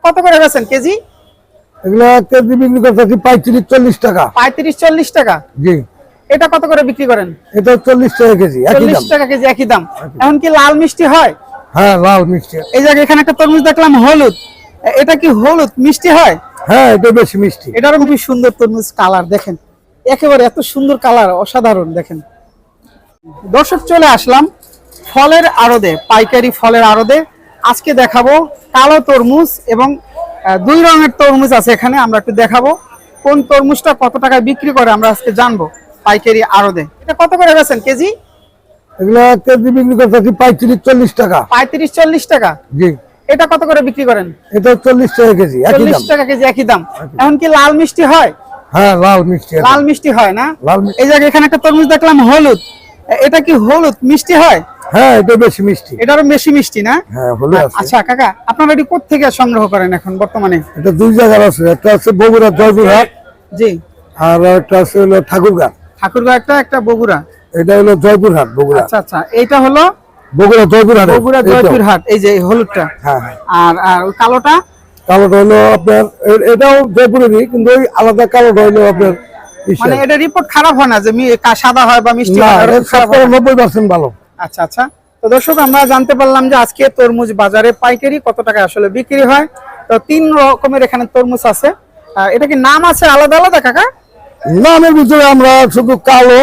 কত করে বেচেন কেজি? এগুলা কেজি বিক্রি করতেছি 35-40 টাকা। 35-40 টাকা। জি। এটা কত করে বিক্রি করেন? এটা 40 টাকা কেজি, একই দাম। 40 টাকা কেজি, একই দাম। এখন কি লাল মিষ্টি হয়? হ্যাঁ, লাল মিষ্টি। এই জায়গায় এখানে একটা তরমুজ দেখলাম হলুদ, এটা কি হলুদ মিষ্টি হয়? হ্যাঁ, এটা বেশি মিষ্টি। এটারও খুবই সুন্দর তরমুজ, কালার দেখেন, একেবারে এত সুন্দর কালার, অসাধারণ। দেখেন দর্শক, চলে আসলাম ফলের আড়তে, পাইকারি ফলের আড়তে। আজকে দেখাবো কালো তরমুজ এবং দুই রঙের তরমুজ আছে এখানে। আমরা একটু দেখাবো কোন তরমুজটা কত টাকায় বিক্রি করে, আমরা আজকে জানবো পাইকারি আড়তে। এটা কত করে বেচেন কেজি? এগুলা কেজি বিক্রি করতেছি 35-40 টাকা। 35-40 টাকা। জি। এটা কত করে বিক্রি করেন? এটা 40 টাকা কেজি, একই দাম। 40 টাকা কেজি, একই দাম। এখন কি লাল মিষ্টি হয়? হ্যাঁ, লাল মিষ্টি। লাল মিষ্টি হয় না? লাল মিষ্টি। এই জায়গায় এখানে একটা তরমুজ দেখলাম হলুদ, এটা কি হলুদ মিষ্টি হয়? হ্যাঁ, এটা বেশি মিষ্টি। এটারও বেশি মিষ্টি না? হ্যাঁ, হলুদ আছে। আচ্ছা কাকা, আপনারা এটি কোথা থেকে সংগ্রহ করেন এখন বর্তমানে? এটা দুই জায়গার আছে, একটা আছে বগুড়া জয়পুরহাট, জি, আর একটা আছে হলো ঠাকুরগাঁ। ঠাকুরগাঁ একটা বগুড়া। এটা হলো জয়পুরহাট, বগুড়া। আচ্ছা আচ্ছা, এইটা হলো বগুড়া জয়পুরহাট। বগুড়া জয়পুরহাট, এই যে হলুদটা। হ্যাঁ হ্যাঁ। আর ওই কালোটা? কালোটা হলো আপনার, এটাও জয়পুরেরই, কিন্তু ওই আলাদা কালোটা হলো আপনার মানে এটা রিপোর্ট খারাপ হয় না যে সাদা হয় বা মিষ্টি হয়? 90% ভালো। আচ্ছা আচ্ছা। তো দর্শক, আমরা জানতে পারলাম যে আজকে তরমুজ বাজারে পাইকারি কত টাকা আসলে বিক্রি হয়। তো তিন রকমের এখানে তরমুজ আছে। এটা কি নাম আছে আলাদা আলাদা কাকা? নামের ভিতরে আমরা শুধু কালো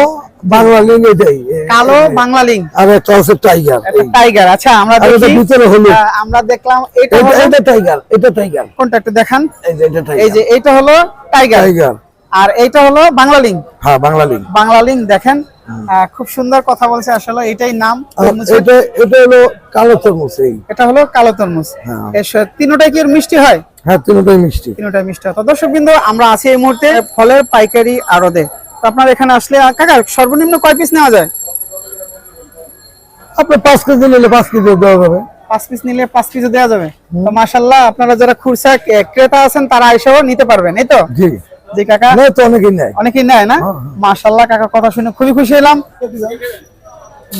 বাংলা লিং এটাই। কালো বাংলা লিং আর একটা আছে টাইগার। টাইগার। আচ্ছা, আমরা দেখি, ভিতরে হলুদ। আমরা দেখলাম এটা টাইগার। এটা টাইগার। কোনটা একটু দেখান। এই যে এটা টাইগার। এই যে এটা হলো টাইগার, টাইগার। আর এইটা হলো বাংলা লিং। হ্যাঁ, বাংলা লিং। বাংলা লিং দেখেন, খুব সুন্দর কথা বলছে আসলে। এটাই নাম তরমুজের। এটা হলো কালো তরমুজ। এটা হলো কালো তরমুজ। হ্যাঁ। তিনটাই কি মিষ্টি হয়? হ্যাঁ, তিনটাই মিষ্টি। তিনটাই মিষ্টি হয়। তো দর্শকবৃন্দ, আমরা আছি এই মুহূর্তে ফলের পাইকারি আড়তে। তো আপনার এখানে আসলে কাকা সর্বনিম্ন কয় পিস নেওয়া যায়? আপনি 5 কেজি নিলে 5 কেজি দেওয়া যাবে। 5 পিস নিলে 5 পিস দেওয়া যাবে। তো মাশাআল্লাহ, আপনারা যারা খুচরা ক্রেতা আছেন তারা এসেও নিতে পারবেন, এই তো? জি জি কাকা। না, তো অনেকেই নেয়। অনেকেই নেয় না? মাশাআল্লাহ কাকা, কথা শুনে খুবই খুশি হলাম।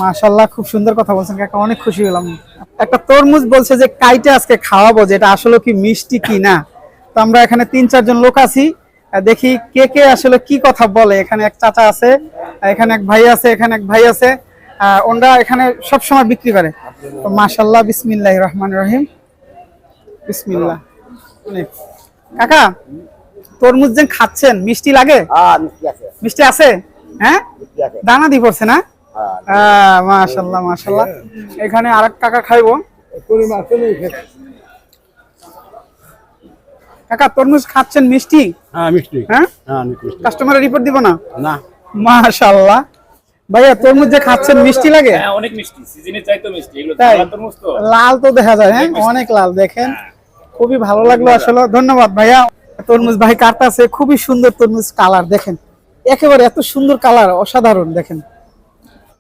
মাশাআল্লাহ, খুব সুন্দর কথা বলছেন কাকা, অনেক খুশি হলাম। একটা তরমুজ বলছে যে কাইটে আজকে খাওয়াবো, যে এটা আসলে কি মিষ্টি কি না। তো আমরা এখানে 3-4 জন লোক আছি, দেখি কে কে আসলে কি কথা বলে। এখানে এক চাচা আছে, এখানে এক ভাই আছে, এখানে এক ভাই আছে। ওনরা এখানে সব সময় বিক্রি করে। তো মাশাআল্লাহ, বিসমিল্লাহির রহমানির রহিম। বিসমিল্লাহ। কাকা, তরমুজ যে খাচ্ছেন মিষ্টি লাগে? মিষ্টি আছে। হ্যাঁ, দানা দি পড়ছে না? মাশাআল্লাহ মাশাআল্লাহ। এখানে আরেক কাকা খাইবো। কাকা, তরমুজ খাচ্ছেন মিষ্টি? হ্যাঁ, মিষ্টি। হ্যাঁ, কাস্টমারের রিপোর্ট দিব না? না। মাশাআল্লাহ। ভাইয়া, তরমুজ যে খাচ্ছেন মিষ্টি লাগে? হ্যাঁ, অনেক মিষ্টি, সিজনের চাইতে মিষ্টি। এগুলো তাই? লাল তরমুজ তো। লাল তো দেখা যায়, হ্যাঁ অনেক লাল। দেখেন, খুবই ভালো লাগলো আসলে। ধন্যবাদ ভাইয়া। তরমুজ ভাই কাটতেছে, খুবই সুন্দর তরমুজ, কালার দেখেন, একেবারে এত সুন্দর কালার, অসাধারণ। দেখেন